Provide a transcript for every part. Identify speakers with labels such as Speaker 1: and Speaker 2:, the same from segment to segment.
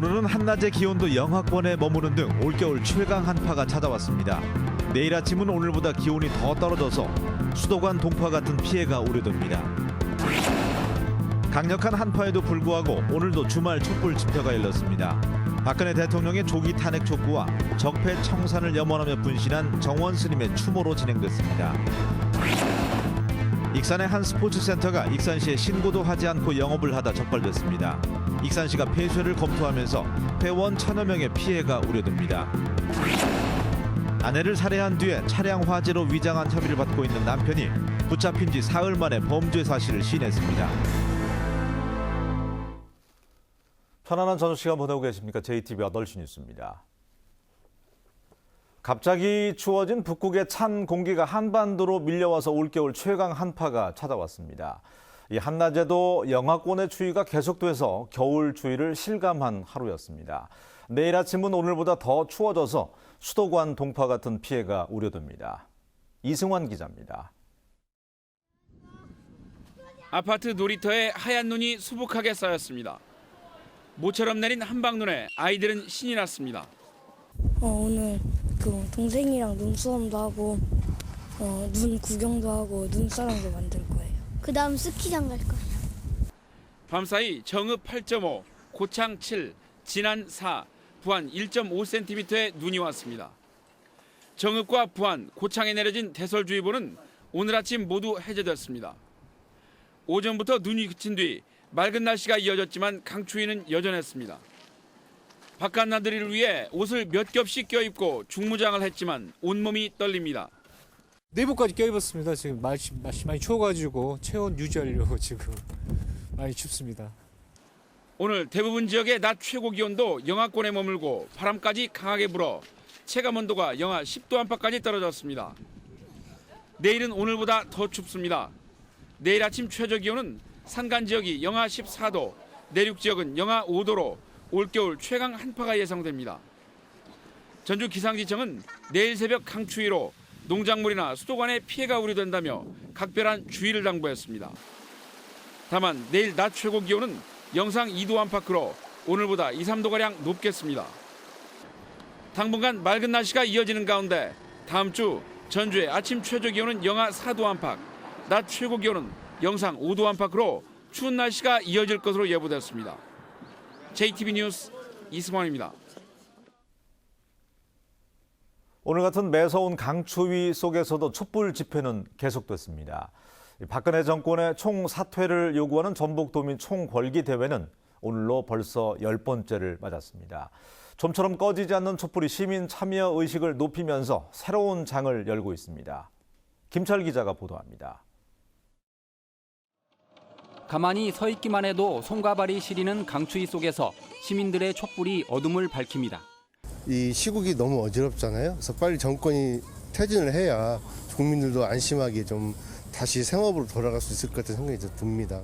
Speaker 1: 오늘은 한낮의 기온도 영하권에 머무는 등 올겨울 최강 한파가 찾아왔습니다. 내일 아침은 오늘보다 기온이 더 떨어져서 수도관 동파 같은 피해가 우려됩니다. 강력한 한파에도 불구하고 오늘도 주말 촛불 집회가 열렸습니다. 박근혜 대통령의 조기 탄핵 촉구와 적폐 청산을 염원하며 분신한 정원 스님의 추모로 진행됐습니다. 익산의 한 스포츠센터가 익산시에 신고도 하지 않고 영업을 하다 적발됐습니다. 익산시가 폐쇄를 검토하면서 회원 1,000여 명의 피해가 우려됩니다. 아내를 살해한 뒤에 차량 화재로 위장한 혐의를 받고 있는 남편이 붙잡힌 지 사흘 만에 범죄 사실을 시인했습니다. 편안한 저녁 시간 보내고 계십니까? JTBC 8시 뉴스입니다. 갑자기 추워진 북극의 찬 공기가 한반도로 밀려와서 올겨울 최강 한파가 찾아왔습니다. 이 한낮에도 영하권의 추위가 계속돼서 겨울 추위를 실감한 하루였습니다. 내일 아침은 오늘보다 더 추워져서 수도관 동파 같은 피해가 우려됩니다. 이승환 기자입니다.
Speaker 2: 아파트 놀이터에 하얀 눈이 수북하게 쌓였습니다. 모처럼 내린 한방눈에 아이들은 신이 났습니다.
Speaker 3: 오늘 동생이랑 눈싸움도 하고 눈 구경도 하고 눈사람도 만들 거예요.
Speaker 4: 그다음 스키장 갈 거예요.
Speaker 2: 밤사이 정읍 8.5, 고창 7, 진안 4, 부안 1.5cm의 눈이 왔습니다. 정읍과 부안, 고창에 내려진 대설주의보는 오늘 아침 모두 해제됐습니다. 오전부터 눈이 그친 뒤 맑은 날씨가 이어졌지만 강추위는 여전했습니다. 바깥 나들이를 위해 옷을 몇 겹씩 껴입고 중무장을 했지만 온몸이 떨립니다.
Speaker 5: 내복까지 껴입었습니다. 지금 날씨 많이 추워가지고 체온 유지하려고 지금 많이 춥습니다.
Speaker 2: 오늘 대부분 지역의 낮 최고 기온도 영하권에 머물고 바람까지 강하게 불어 체감 온도가 영하 10도 안팎까지 떨어졌습니다. 내일은 오늘보다 더 춥습니다. 내일 아침 최저 기온은 산간 지역이 영하 14도, 내륙 지역은 영하 5도로 올겨울 최강 한파가 예상됩니다. 전주 기상지청은 내일 새벽 강추위로 농작물이나 수도관에 피해가 우려된다며 각별한 주의를 당부했습니다. 다만 내일 낮 최고 기온은 영상 2도 안팎으로 오늘보다 2, 3도가량 높겠습니다. 당분간 맑은 날씨가 이어지는 가운데 다음 주 전주의 아침 최저 기온은 영하 4도 안팎, 낮 최고 기온은 영상 5도 안팎으로 추운 날씨가 이어질 것으로 예보됐습니다. JTBC 뉴스 이승환입니다.
Speaker 1: 오늘 같은 매서운 강추위 속에서도 촛불 집회는 계속됐습니다. 박근혜 정권의 총사퇴를 요구하는 전북도민 총궐기 대회는 오늘로 벌써 10번째를 맞았습니다. 좀처럼 꺼지지 않는 촛불이 시민 참여 의식을 높이면서 새로운 장을 열고 있습니다. 김철 기자가 보도합니다.
Speaker 6: 가만히 서 있기만 해도 손과 발이 시리는 강추위 속에서 시민들의 촛불이 어둠을 밝힙니다.
Speaker 7: 이 시국이 너무 어지럽잖아요. 그래서 빨리 정권이 퇴진을 해야 국민들도 안심하게 좀 다시 생업으로 돌아갈 수 있을 것 같은 생각이 좀 듭니다.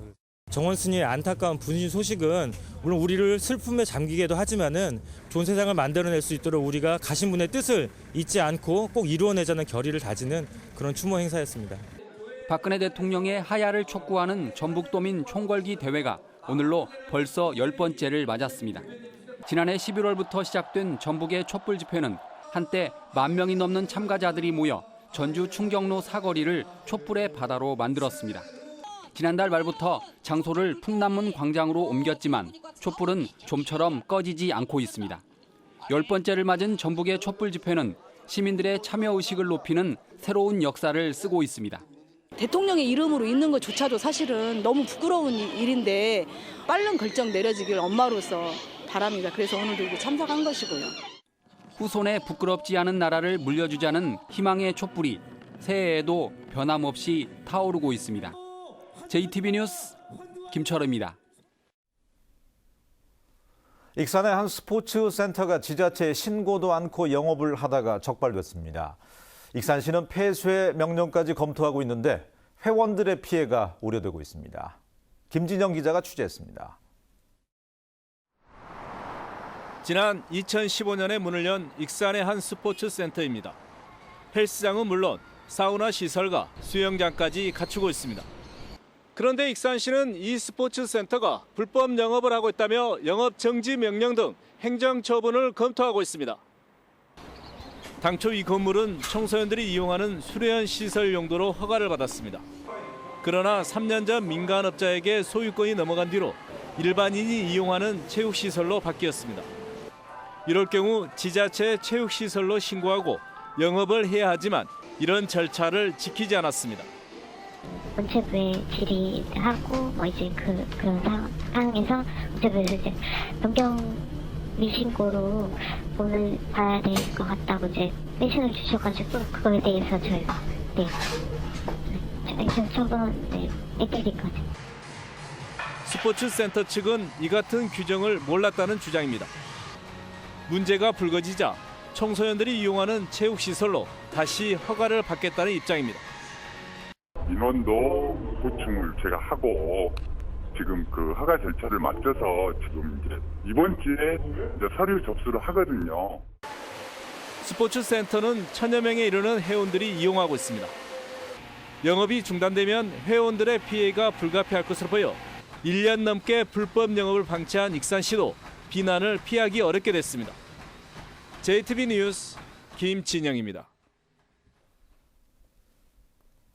Speaker 5: 정원 스님의 안타까운 분신 소식은 물론 우리를 슬픔에 잠기게도 하지만은 좋은 세상을 만들어낼 수 있도록 우리가 가신 분의 뜻을 잊지 않고 꼭 이루어내자는 결의를 다지는 그런 추모 행사였습니다.
Speaker 6: 박근혜 대통령의 하야를 촉구하는 전북도민 총궐기 대회가 오늘로 벌써 10번째를 맞았습니다. 지난해 11월부터 시작된 전북의 촛불 집회는 한때 10,000명이 넘는 참가자들이 모여 전주 충정로 사거리를 촛불의 바다로 만들었습니다. 지난달 말부터 장소를 풍남문 광장으로 옮겼지만 촛불은 좀처럼 꺼지지 않고 있습니다. 10번째를 맞은 전북의 촛불 집회는 시민들의 참여 의식을 높이는 새로운 역사를 쓰고 있습니다.
Speaker 8: 대통령의 이름으로 있는 것조차도 사실은 너무 부끄러운 일인데 빠른 결정 내려지길 엄마로서 바랍니다. 그래서 오늘도 참석한 것이고요.
Speaker 6: 후손에 부끄럽지 않은 나라를 물려주자는 희망의 촛불이 새해에도 변함없이 타오르고 있습니다. JTBC 뉴스 김철우입니다.
Speaker 1: 익산의 한 스포츠 센터가 지자체에 신고도 않고 영업을 하다가 적발됐습니다. 익산시는 폐쇄 명령까지 검토하고 있는데 회원들의 피해가 우려되고 있습니다. 김진영 기자가 취재했습니다.
Speaker 9: 지난 2015년에 문을 연 익산의 한 스포츠 센터입니다. 헬스장은 물론 사우나 시설과 수영장까지 갖추고 있습니다. 그런데 익산시는 이 스포츠 센터가 불법 영업을 하고 있다며 영업 정지 명령 등 행정 처분을 검토하고 있습니다. 당초 이 건물은 청소년들이 이용하는 수련 시설 용도로 허가를 받았습니다. 그러나 3년 전 민간업자에게 소유권이 넘어간 뒤로 일반인이 이용하는 체육시설로 바뀌었습니다. 이럴 경우 지자체 체육시설로 신고하고 영업을 해야 하지만 이런 절차를 지키지 않았습니다.
Speaker 4: 문체부에 질의하고 이제 그런 상황에서 문체부에서 이제 변경 미신고로 오늘 봐야 될 것 같다고 이제 메신을 주셔가지고 그거에 대해서 저희가 액션 처분 했거든요.
Speaker 9: 스포츠 센터 측은 이 같은 규정을 몰랐다는 주장입니다. 문제가 불거지자 청소년들이 이용하는 체육시설로 다시 허가를 받겠다는 입장입니다.
Speaker 10: 인원도 보충을 제가 하고 지금 그 허가 절차를 맞춰서 지금 이제 이번 기회에 이제 서류 접수를 하거든요.
Speaker 9: 스포츠 센터는 1000여 명에 이르는 회원들이 이용하고 있습니다. 영업이 중단되면 회원들의 피해가 불가피할 것으로 보여 1년 넘게 불법 영업을 방치한 익산시도 비난을 피하기 어렵게 됐습니다. JTB 뉴스 김진영입니다.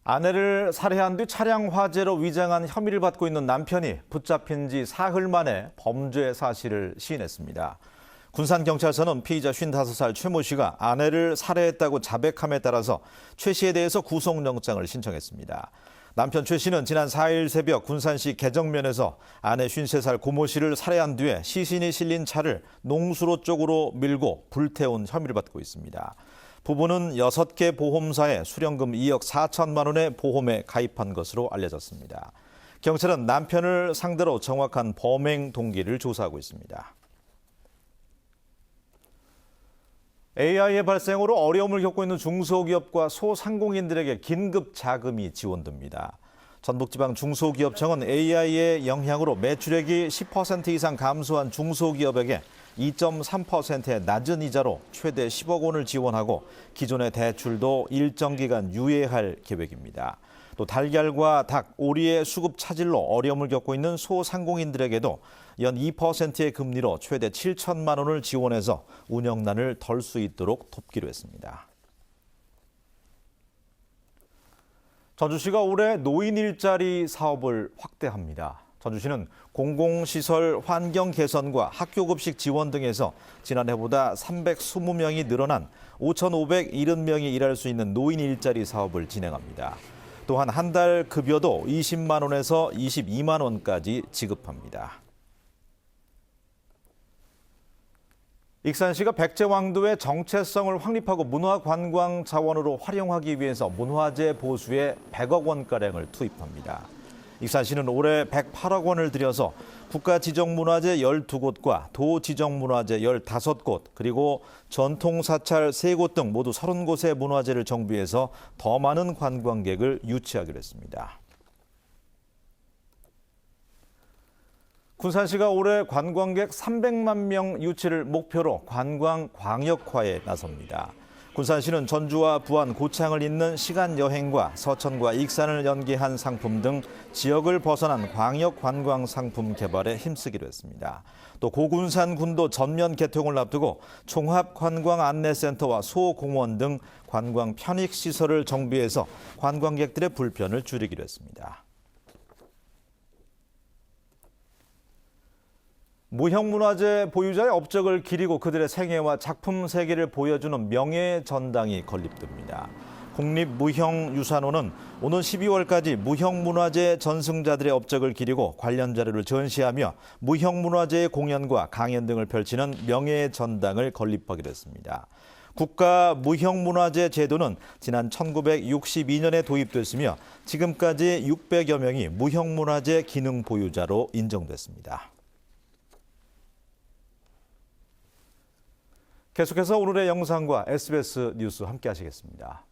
Speaker 1: 아내를 살해한 뒤 차량 화재로 위장한 혐의를 받고 있는 남편이 붙잡힌 지 사흘 만에 범죄 사실을 시인했습니다. 군산경찰서는 피의자 55살 최 모 씨가 아내를 살해했다고 자백함에 따라서 최 씨에 대해서 구속영장을 신청했습니다. 남편 최 씨는 지난 4일 새벽 군산시 개정면에서 아내 53살 고 모 씨를 살해한 뒤에 시신이 실린 차를 농수로 쪽으로 밀고 불태운 혐의를 받고 있습니다. 부부는 6개 보험사에 수령금 2억 4천만 원의 보험에 가입한 것으로 알려졌습니다. 경찰은 남편을 상대로 정확한 범행 동기를 조사하고 있습니다. AI의 발생으로 어려움을 겪고 있는 중소기업과 소상공인들에게 긴급 자금이 지원됩니다. 전북지방 중소기업청은 AI의 영향으로 매출액이 10% 이상 감소한 중소기업에게 2.3%의 낮은 이자로 최대 10억 원을 지원하고 기존의 대출도 일정 기간 유예할 계획입니다. 또 달걀과 닭, 오리의 수급 차질로 어려움을 겪고 있는 소상공인들에게도 연 2%의 금리로 최대 7천만 원을 지원해서 운영난을 덜 수 있도록 돕기로 했습니다. 전주시가 올해 노인 일자리 사업을 확대합니다. 전주시는 공공시설 환경 개선과 학교급식 지원 등에서 지난해보다 320명이 늘어난 5,570명이 일할 수 있는 노인 일자리 사업을 진행합니다. 또한 한 달 급여도 20만 원에서 22만 원까지 지급합니다. 익산시가 백제왕도의 정체성을 확립하고 문화관광 자원으로 활용하기 위해서 문화재 보수에 100억 원가량을 투입합니다. 익산시는 올해 108억 원을 들여서 국가지정문화재 12곳과 도지정문화재 15곳, 그리고 전통사찰 3곳 등 모두 30곳의 문화재를 정비해서 더 많은 관광객을 유치하기로 했습니다. 군산시가 올해 관광객 300만 명 유치를 목표로 관광 광역화에 나섭니다. 군산시는 전주와 부안, 고창을 잇는 시간 여행과 서천과 익산을 연계한 상품 등 지역을 벗어난 광역 관광 상품 개발에 힘쓰기로 했습니다. 또 고군산 군도 전면 개통을 앞두고 종합 관광 안내센터와 소공원 등 관광 편익 시설을 정비해서 관광객들의 불편을 줄이기로 했습니다. 무형문화재 보유자의 업적을 기리고 그들의 생애와 작품 세계를 보여주는 명예전당이 건립됩니다. 국립무형유산원은 오는 12월까지 무형문화재 전승자들의 업적을 기리고 관련 자료를 전시하며 무형문화재의 공연과 강연 등을 펼치는 명예전당을 건립하기로 했습니다. 국가무형문화재 제도는 지난 1962년에 도입됐으며 지금까지 600여 명이 무형문화재 기능 보유자로 인정됐습니다. 계속해서 오늘의 영상과 SBS 뉴스 함께 하시겠습니다.